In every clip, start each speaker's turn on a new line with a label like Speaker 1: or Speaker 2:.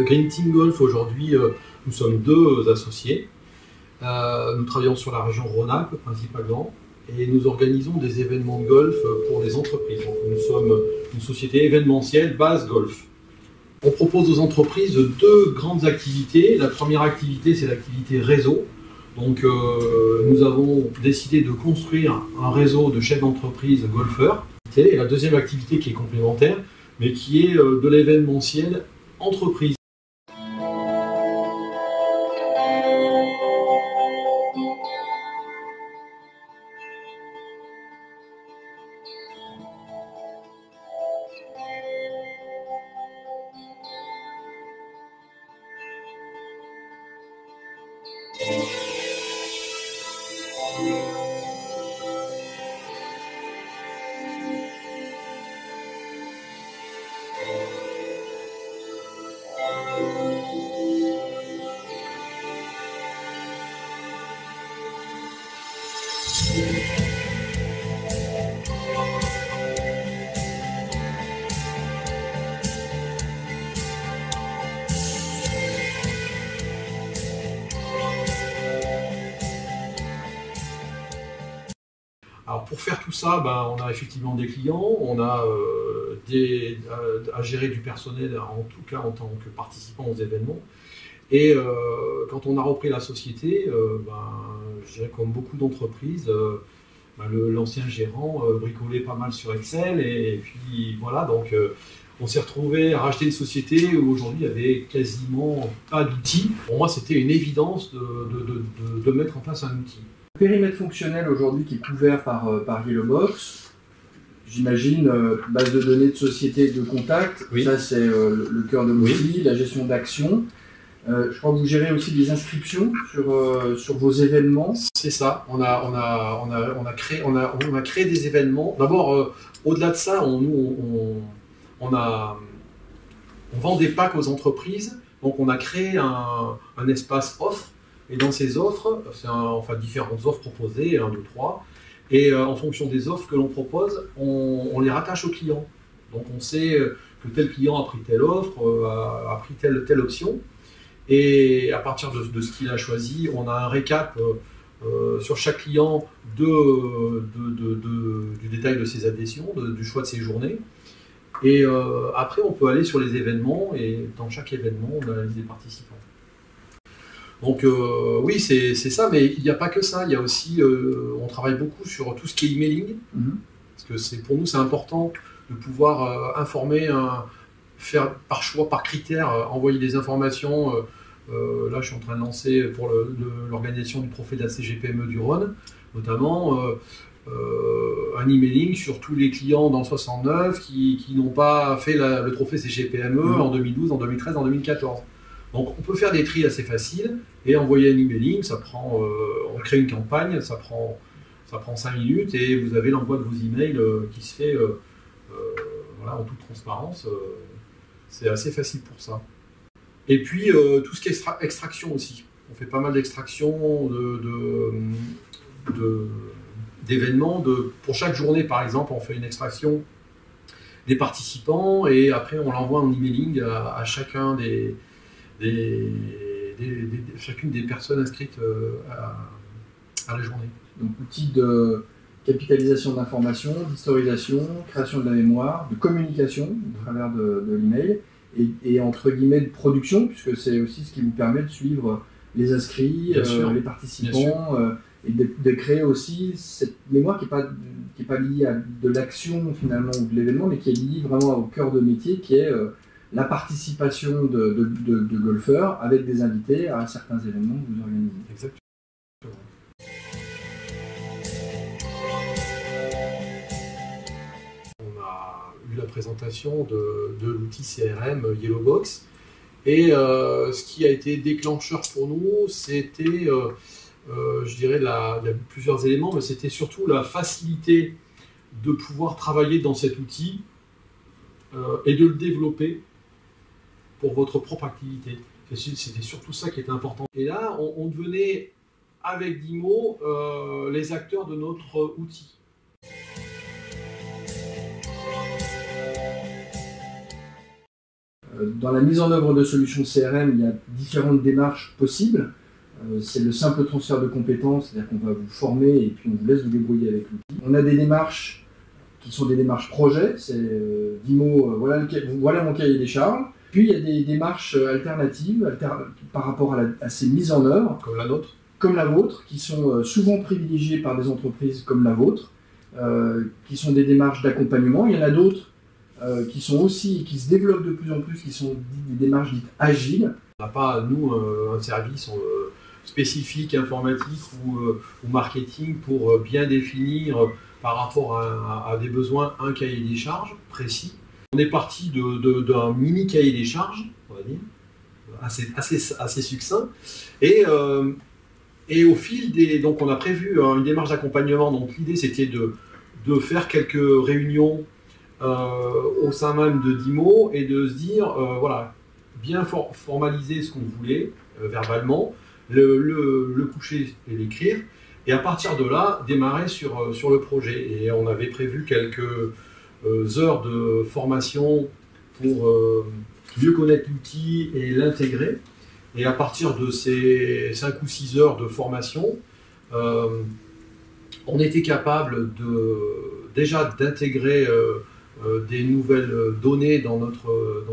Speaker 1: Green Team Golf, aujourd'hui, nous sommes deux associés. Nous travaillons sur la région Rhône-Alpes principalement et nous organisons des événements de golf pour les entreprises. Donc, nous sommes une société événementielle base golf. On propose aux entreprises deux grandes activités. La première activité, c'est l'activité réseau. Donc, nous avons décidé de construire un réseau de chefs d'entreprise golfeurs. Et la deuxième activité qui est complémentaire, mais qui est de l'événementiel entreprise. Alors pour faire tout ça, on a effectivement des clients, on a à gérer du personnel, en tout cas en tant que participant aux événements. Et quand on a repris la société, je dirais comme beaucoup d'entreprises, l'ancien gérant bricolait pas mal sur Excel et puis voilà, donc on s'est retrouvé à racheter une société où aujourd'hui il n'y avait quasiment pas d'outils. Pour moi, c'était une évidence de mettre en place un outil.
Speaker 2: Le périmètre fonctionnel aujourd'hui qui est couvert par Yellowbox, j'imagine base de données de société de contact, oui. Ça c'est le cœur de l'outil, oui. La gestion d'actions. Je crois que vous gérez aussi des inscriptions sur vos événements.
Speaker 1: C'est ça, on a créé des événements. D'abord, au-delà de ça, on vend des packs aux entreprises, donc on a créé un espace offre. Et dans ces offres, c'est différentes offres proposées, 1, 2, 3, et en fonction des offres que l'on propose, on les rattache aux clients. Donc on sait que tel client a pris telle offre, a pris telle option, et à partir de ce qu'il a choisi, on a un récap sur chaque client du détail de ses adhésions, du choix de ses journées. Et après, on peut aller sur les événements, et dans chaque événement, on a la liste des participants. Donc oui, c'est ça, mais il n'y a pas que ça. Il y a aussi, on travaille beaucoup sur tout ce qui est emailing, parce que pour nous, c'est important de pouvoir informer, faire par choix, par critère, envoyer des informations. Là, je suis en train de lancer pour l'organisation du trophée de la CGPME du Rhône, notamment un emailing sur tous les clients dans le 69 qui n'ont pas fait le trophée CGPME en 2012, en 2013, en 2014. Donc on peut faire des tris assez faciles et envoyer un emailing, on crée une campagne, ça prend 5 minutes et vous avez l'envoi de vos emails qui se fait en toute transparence. C'est assez facile pour ça. Et puis tout ce qui est extraction aussi. On fait pas mal d'extraction d'événements. Pour chaque journée par exemple, on fait une extraction des participants et après on l'envoie en emailing à chacun chacune des personnes inscrites à la journée.
Speaker 2: Donc outil de capitalisation d'informations, d'historisation, création de la mémoire, de communication au travers de l'email et entre guillemets de production, puisque c'est aussi ce qui vous permet de suivre les inscrits, les participants et de créer aussi cette mémoire qui n'est pas liée à de l'action finalement ou de l'événement, mais qui est liée vraiment au cœur de métier qui est la participation de golfeurs avec des invités à certains événements que vous organisez.
Speaker 1: Exactement. On a eu la présentation de l'outil CRM Yellowbox et ce qui a été déclencheur pour nous, c'était, je dirais, il y a plusieurs éléments, mais c'était surtout la facilité de pouvoir travailler dans cet outil et de le développer pour votre propre activité. C'était surtout ça qui était important. Et là, on devenait avec DIMO les acteurs de notre outil.
Speaker 2: Dans la mise en œuvre de solutions CRM, il y a différentes démarches possibles. C'est le simple transfert de compétences, c'est-à-dire qu'on va vous former et puis on vous laisse vous débrouiller avec l'outil. On a des démarches qui sont des démarches projets, c'est DIMO, voilà mon cahier des charges. Puis il y a des démarches alternatives par rapport à ces mises en œuvre.
Speaker 1: Comme la nôtre.
Speaker 2: Comme la vôtre, qui sont souvent privilégiées par des entreprises comme la vôtre, qui sont des démarches d'accompagnement. Il y en a d'autres qui sont aussi, qui se développent de plus en plus, qui sont des démarches dites agiles.
Speaker 1: On n'a pas, nous, un service spécifique informatique ou marketing pour bien définir par rapport à des besoins un cahier des charges précis. On est parti d'un mini cahier des charges, on va dire, assez succinct. Et au fil donc on a prévu une démarche d'accompagnement. Donc l'idée c'était de faire quelques réunions au sein même de DIMO et de se dire, voilà, bien formaliser ce qu'on voulait verbalement, le coucher et l'écrire, et à partir de là, démarrer sur le projet. Et on avait prévu quelques heures de formation pour mieux connaître l'outil et l'intégrer. Et à partir de ces 5 ou 6 heures de formation, on était capable déjà d'intégrer des nouvelles données dans notre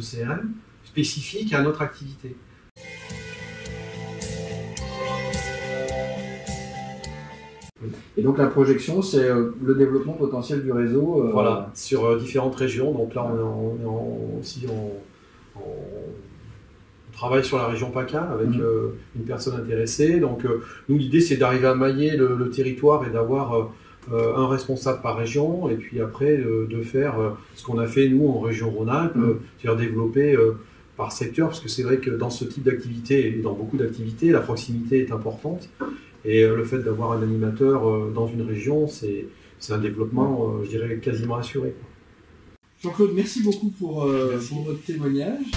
Speaker 1: CRM spécifiques à notre activité.
Speaker 2: Et donc la projection, c'est le développement potentiel du réseau.
Speaker 1: Voilà, sur différentes régions. Donc là, on travaille sur la région PACA avec une personne intéressée. Donc nous, l'idée, c'est d'arriver à mailler le territoire et d'avoir un responsable par région, et puis après de faire ce qu'on a fait nous en région Rhône-Alpes, c'est-à-dire développer par secteur, parce que c'est vrai que dans ce type d'activité et dans beaucoup d'activités, la proximité est importante. Et le fait d'avoir un animateur dans une région, c'est un développement, je dirais, quasiment assuré.
Speaker 2: Jean-Claude, merci beaucoup pour votre témoignage.